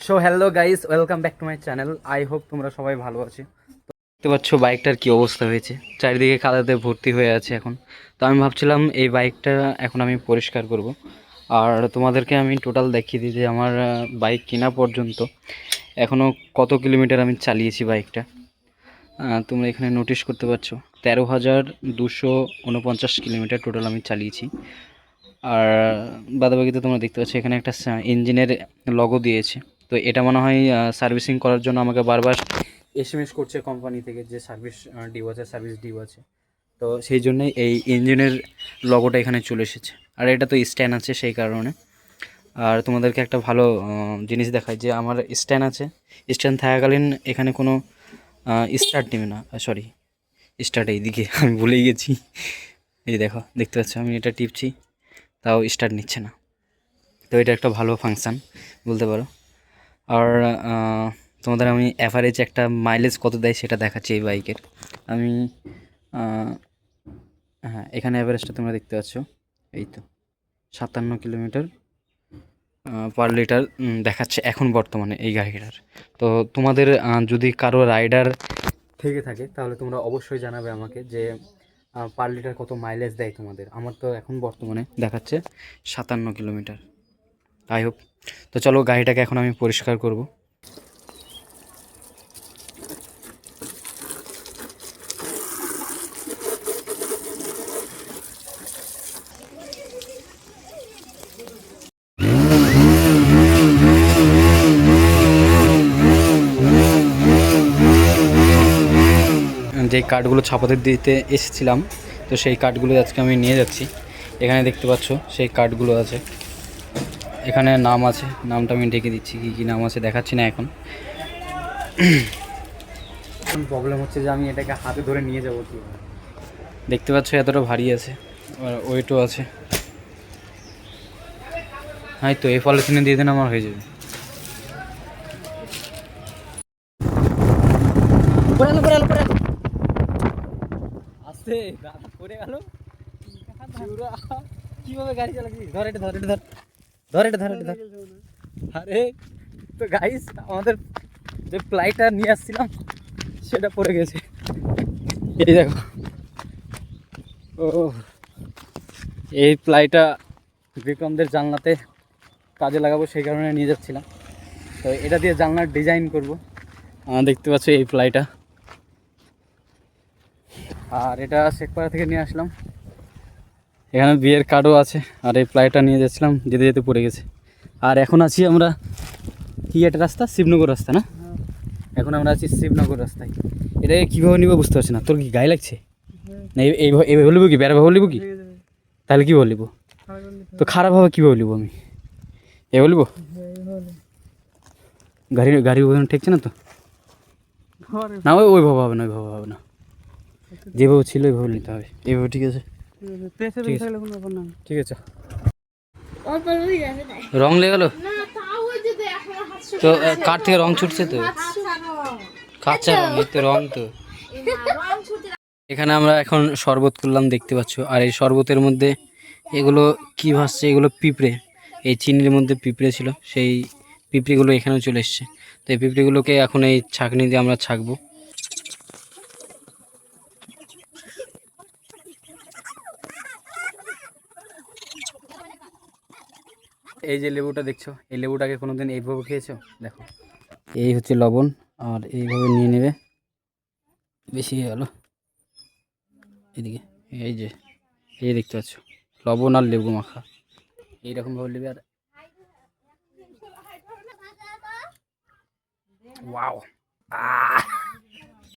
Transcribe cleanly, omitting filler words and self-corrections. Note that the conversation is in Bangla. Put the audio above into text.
So hello guys, welcome back to my channel. I hope তোমরা সবাই ভালো আছো। দেখতে পাচ্ছ বাইকটার কি অবস্থা হয়েছে, চারিদিকে কাদাতে ভর্তি হয়ে আছে এখন। তো আমি ভাবছিলাম এই বাইকটা এখন আমি পরিষ্কার করব, আর তোমাদেরকে আমি টোটাল দেখিয়ে দিই যে আমার বাইক কেনা পর্যন্ত এখনও কত কিলোমিটার আমি চালিয়েছি বাইকটা। তোমরা এখানে নোটিশ করতে পারছো 13,249 টোটাল আমি চালিয়েছি। আর বাদবাকিতে তোমরা দেখতে পাচ্ছ এখানে একটা ইঞ্জিনের লগো দিয়েছে। তো এটা মনে হয় সার্ভিসিং করার জন্য আমাকে বারবার এসএমএস করছে কোম্পানি থেকে যে সার্ভিস ডিউ আছে, সার্ভিস ডিউ আছে। তো সেই জন্যই এই ইঞ্জিনের লগোটা এখানে চলে এসেছে। আর এটা তো স্ট্যান্ড আছে সেই কারণে। আর তোমাদেরকে একটা ভালো জিনিস দেখায় যে আমার স্ট্যান্ড আছে, স্ট্যান্ড থাকাকালীন এখানে কোনো স্টার্ট নেবে না। সরি, স্টার্ট এইদিকে আমি ভুলেই গেছি। এই দেখো, দেখতে পাচ্ছ আমি এটা টিপছি, তাও স্টার্ট নিচ্ছে না। তো এটা একটা ভালো ফাংশান বলতে পারো। আর তোমাদের আমি অ্যাভারেজ একটা মাইলেজ কত দেয় সেটা দেখাচ্ছি এই বাইকের। আমি হ্যাঁ, এখানে অ্যাভারেজটা তোমরা দেখতে পাচ্ছ, এই তো 57 কিলোমিটার পার লিটার দেখাচ্ছে এখন বর্তমানে এই গাড়িটার। তো তোমাদের যদি কারো রাইডার থেকে থাকে তাহলে তোমরা অবশ্যই জানাবে আমাকে যে পার লিটার কত মাইলেজ দেয় তোমাদের। আমার তো এখন বর্তমানে দেখাচ্ছে 57 কিলোমিটার। I hope. তো চলো গাড়িটাকে এখন আমি পরিষ্কার করব। যেই কার্ডগুলো ছাপাতে দিতে এসেছিলাম, তো সেই কার্ডগুলো আজকে আমি নিয়ে যাচ্ছি। এখানে দেখতে পাচ্ছ সেই কার্ডগুলো আছে, এখানে নাম আছে, নামটা আমি ডেকে দিচ্ছি, কী কী নাম আছে দেখাচ্ছি না এখন। এখন প্রবলেম হচ্ছে যে আমি এটাকে হাতে ধরে নিয়ে যাবো কি। দেখতে পাচ্ছ এতটা ভারী আছে, আর ওয়েটও আছে। হ্যাঁ, তো এই পলিথিনে দিয়ে দিন, আমার হয়ে যাবে। আস্তে দাদা পড়ে গেল। কিভাবে গাড়ি চালাচ্ছিস? ধর এটা, ধর এটা, ধর ধর এটা, ধর এটা, ধর। আরে তো গাইস, আমাদের যে প্লাইটা নিয়ে আসছিলাম সেটা পড়ে গেছে। এই দেখো, ও এই প্লাইটা বিক্রমদের জানলাতে কাজে লাগাবো, সেই কারণে নিয়ে যাচ্ছিলাম। তো এটা দিয়ে জানলার ডিজাইন করব। দেখতে পাচ্ছ এই প্লাইটা, আর এটা শেখপাড়া থেকে নিয়ে আসলাম। এখানে বিয়ের কার্ডও আছে। আর এই প্লাইটা নিয়ে যাচ্ছিলাম, যেতে যেতে পড়ে গেছে। আর এখন আছি আমরা কি একটা রাস্তা, শিবনগর রাস্তা না? এখন আমরা আছি শিবনগর রাস্তায়। এটাকে কীভাবে নিবো বুঝতে পারছি না। তোর কি গায়ে লাগছে না? এইভাবে বলবো কি, বেড়াভাবে বলবো কি? তাহলে কী বলবো? তো খারাপভাবে কীভাবে বলবো আমি? এ বলবো গাড়ি গাড়ি ওখানে ঠেকছে না তো? না, ওইভাবে হবে না, ওইভাবে হবে না। যেভাবে ছিল ওইভাবে নিতে হবে। এইভাবে ঠিক আছে, ঠিক আছে। রং লেগে গেল তো, কাঠ থেকে রং ছুটছে তো, কাঁচা রং, এই তো রং তো। এখানে আমরা এখন শরবত করলাম, দেখতে পাচ্ছ। আর এই শরবতের মধ্যে এগুলো কি ভাসছে, এগুলো পিঁপড়ে। এই চিনির মধ্যে পিঁপড়ে ছিল, সেই পিঁপড়েগুলো এখানেও চলে এসছে। তো এই পিঁপড়েগুলোকে এখন এই ছাঁকনি দিয়ে আমরা ছাঁকবো। এই যে লেবুটা দেখছো, এই লেবুটাকে কোনোদিন এইভাবে খেয়েছো? দেখো, এই হচ্ছে লবণ, আর এইভাবে নিয়ে নেবে। বেশি হয়ে গেল এদিকে। এই যে, এই দেখতে পাচ্ছ লবণ আর লেবু মাখা, এইরকমভাবে নেবে। আর ওয়াও,